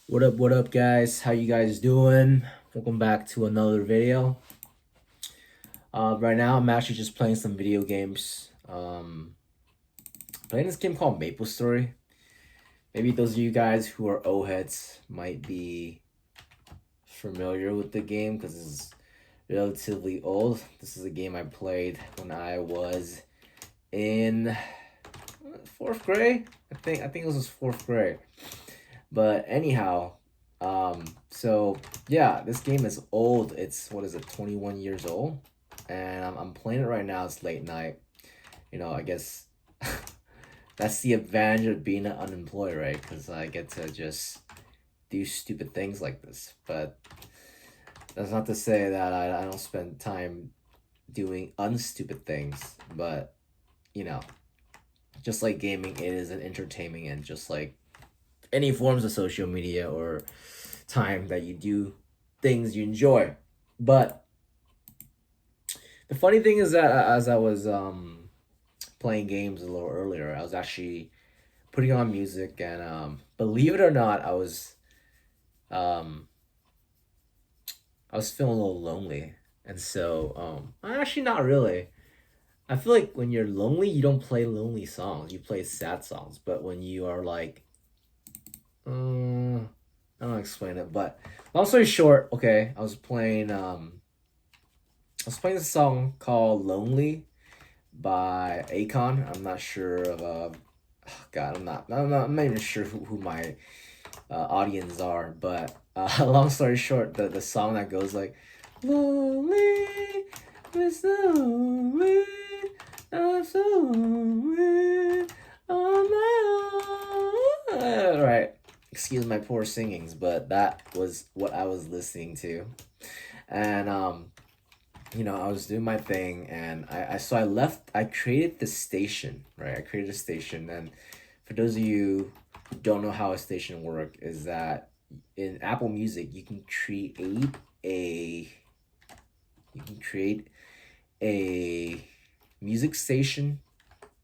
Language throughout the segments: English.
What up, guys? How you guys doing? Welcome back to another video. Right now, I'm actually just playing some video games. Playing this game called Maple Story. Maybe those of you guys who are O-heads might be familiar with the game because it's relatively old. This is a game I played when I was in fourth grade. I think it was fourth grade. But anyhow, so yeah, this game is old. It's what is it, 21 years old, and I'm playing it right now. It's late night. I guess that's the advantage of being unemployed, right? Because I get to just do stupid things like this. But that's not to say that I don't spend time doing unstupid things. But you know, just like gaming, it is an entertaining and just like any forms of social media or time that you do things you enjoy. But the funny thing is that as I was playing games a little earlier, I was actually putting on music, and believe it or not, um, I was feeling a little lonely, and so actually not really. I feel like when you're lonely, you don't play lonely songs. You play sad songs. But when you are like, I don't explain it, but long story short, okay, I was playing a song called "Lonely" by Akon. I'm not sure of God, I'm not even sure who my audience are, but long story short, the song that goes like, "Lonely, Miss Lonely, I'm so lonely on my own." Right. Excuse my poor singings, but that was what I was listening to, and I was doing my thing, and I left. I created the station, right? I created a station, and for those of you who don't know how a station work, is that in Apple Music a you can create a music station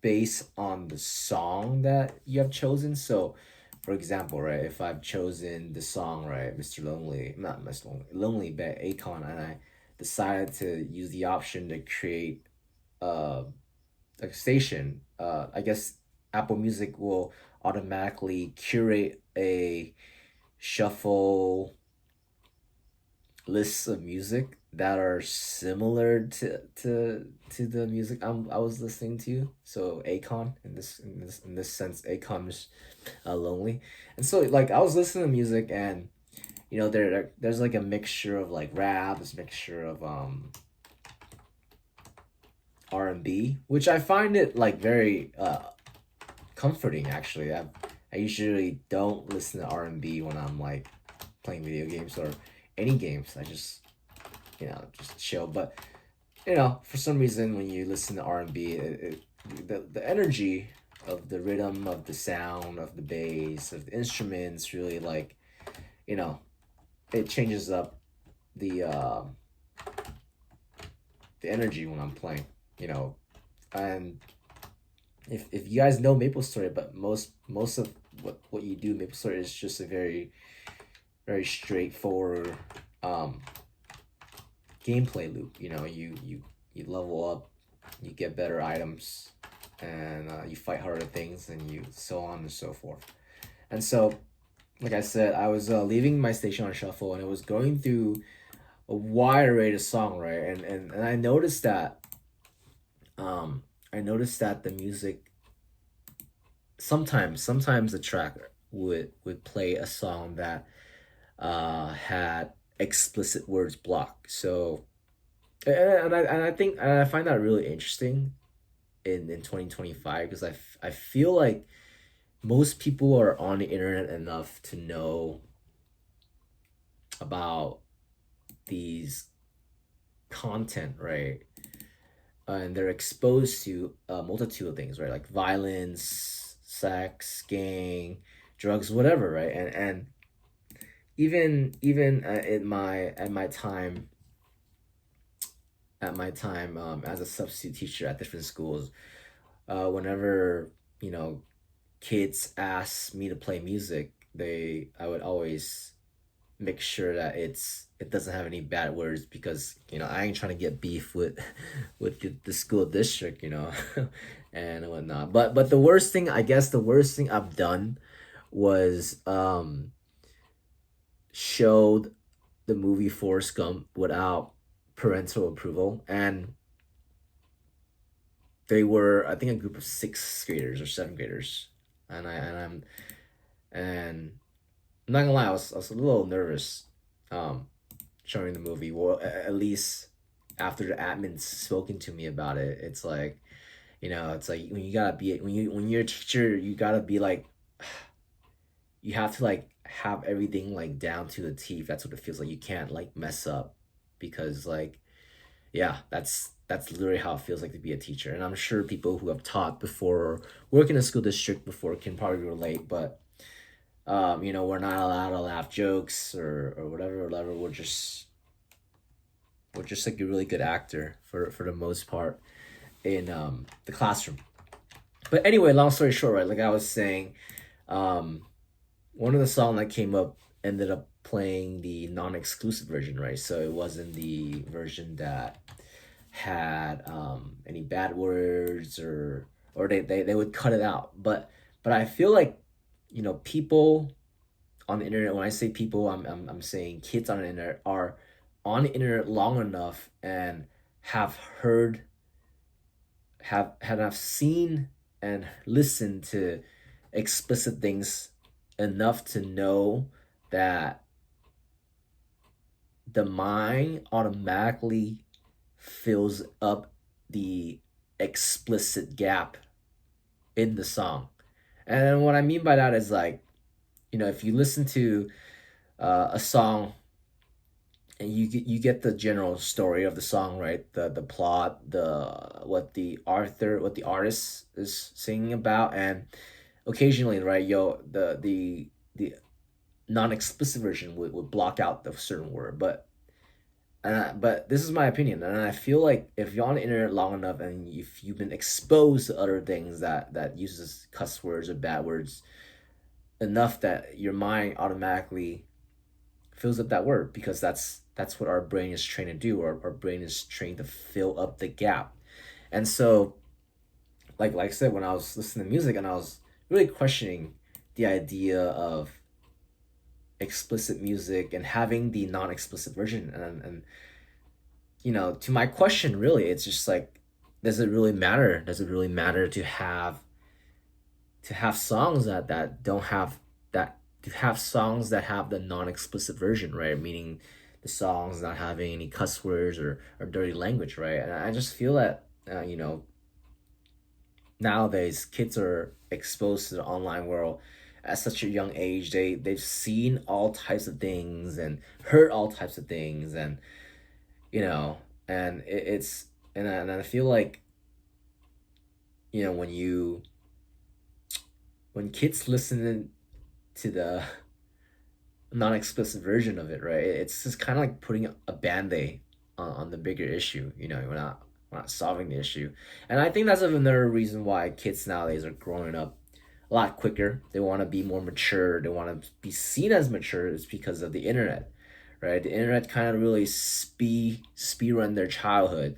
based on the song that you have chosen. So, for example, right, if I've chosen the song, right, Mr. Lonely, not Mr. Lonely, Lonely by Akon, and I decided to use the option to create uh, a station, I guess Apple Music will automatically curate a shuffle lists of music that are similar to the music I was listening to. So Akon in this sense, Akon is lonely, and so like I was listening to music, and there's like a mixture of like rap, this mixture of R&B, which I find it like very comforting actually. I usually don't listen to R&B when I'm like playing video games or any games. I just just chill. But for some reason, when you listen to R&B, the energy of the rhythm, of the sound, of the bass, of the instruments, really like you know, it changes up the uh, the energy when I'm playing. You know, and if you guys know Maple Story, but most of what you do Maple Story is just a very straightforward um gameplay loop. You level up, you get better items, and you fight harder things, and you so on and so forth. And so, like I said, I was leaving my station on shuffle, and it was going through a wide array of song, right? And I noticed that the music sometimes the track would play a song that had explicit words blocked. So and I find that really interesting in 2025 because I feel like most people are on the internet enough to know about these content, right? And they're exposed to a multitude of things, right? Like violence, sex, gang, drugs, whatever, right? And even at my time as a substitute teacher at different schools, whenever you know kids ask me to play music, I would always make sure that it doesn't have any bad words, because I ain't trying to get beef with with the school district, and whatnot. But the worst thing, I guess, the worst thing I've done was showed the movie Forrest Gump without parental approval, and they were, I think, a group of sixth graders or seventh graders, and I'm not gonna lie, I was a little nervous, um, showing the movie. Well, at least after the admin's spoken to me about it, it's like, it's like when you gotta be when you're a teacher, you gotta be like, you have to like have everything like down to the T. That's what it feels like. You can't like mess up, because like, yeah, that's literally how it feels like to be a teacher. And I'm sure people who have taught before or work in a school district before can probably relate. But we're not allowed to laugh jokes or whatever. We're just like a really good actor for the most part in the classroom. But anyway, long story short, right? Like I was saying, um, one of the songs that came up ended up playing the non-exclusive version, right? So it wasn't the version that had any bad words, or they would cut it out. But I feel like, people on the internet, when I say people, I'm saying kids on the internet, are on the internet long enough and have heard, have seen and listened to explicit things enough to know that the mind automatically fills up the explicit gap in the song. And what I mean by that is like, if you listen to a song, and you get the general story of the song, right? The plot, what the artist is singing about, and occasionally, right, the non-explicit version would block out the certain word. But this is my opinion, and I feel like if you're on the internet long enough and if you've been exposed to other things that uses cuss words or bad words enough, that your mind automatically fills up that word, because that's what our brain is trained to do. Our brain is trained to fill up the gap. And so, like I said, when I was listening to music and I was really questioning the idea of explicit music and having the non-explicit version, and to my question, really, it's just like, does it really matter? Does it really matter to have songs that don't have that, to have songs that have the non-explicit version, right? Meaning the songs not having any cuss words or dirty language, right? And I just feel that, nowadays kids are exposed to the online world at such a young age. They've seen all types of things and heard all types of things, and you know and it's and I feel like, when kids listen to the non-explicit version of it, right, it's just kind of like putting a band-aid on the bigger issue. We're not solving the issue. And I think that's another reason why kids nowadays are growing up a lot quicker. They want to be more mature. They want to be seen as mature. It's because of the internet, right? The internet kind of really speed run their childhood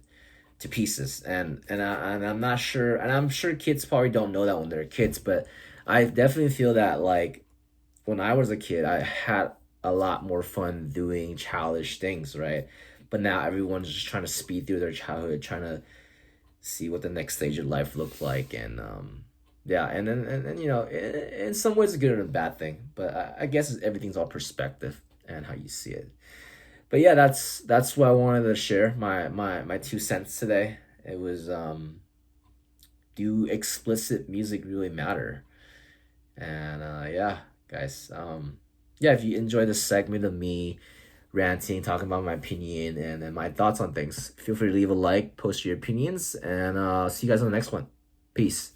to pieces. And I'm not sure, and I'm sure kids probably don't know that when they're kids, but I definitely feel that, like, when I was a kid, I had a lot more fun doing childish things, right? But now everyone's just trying to speed through their childhood, trying to see what the next stage of life looked like. And yeah, and then and in some ways it's a good and a bad thing, but I guess everything's all perspective and how you see it. But yeah, that's what I wanted to share, my 2 cents today. It was, do explicit music really matter? And yeah, guys, yeah, if you enjoy this segment of me ranting, talking about my opinion and my thoughts on things, feel free to leave a like, post your opinions, and see you guys on the next one. Peace.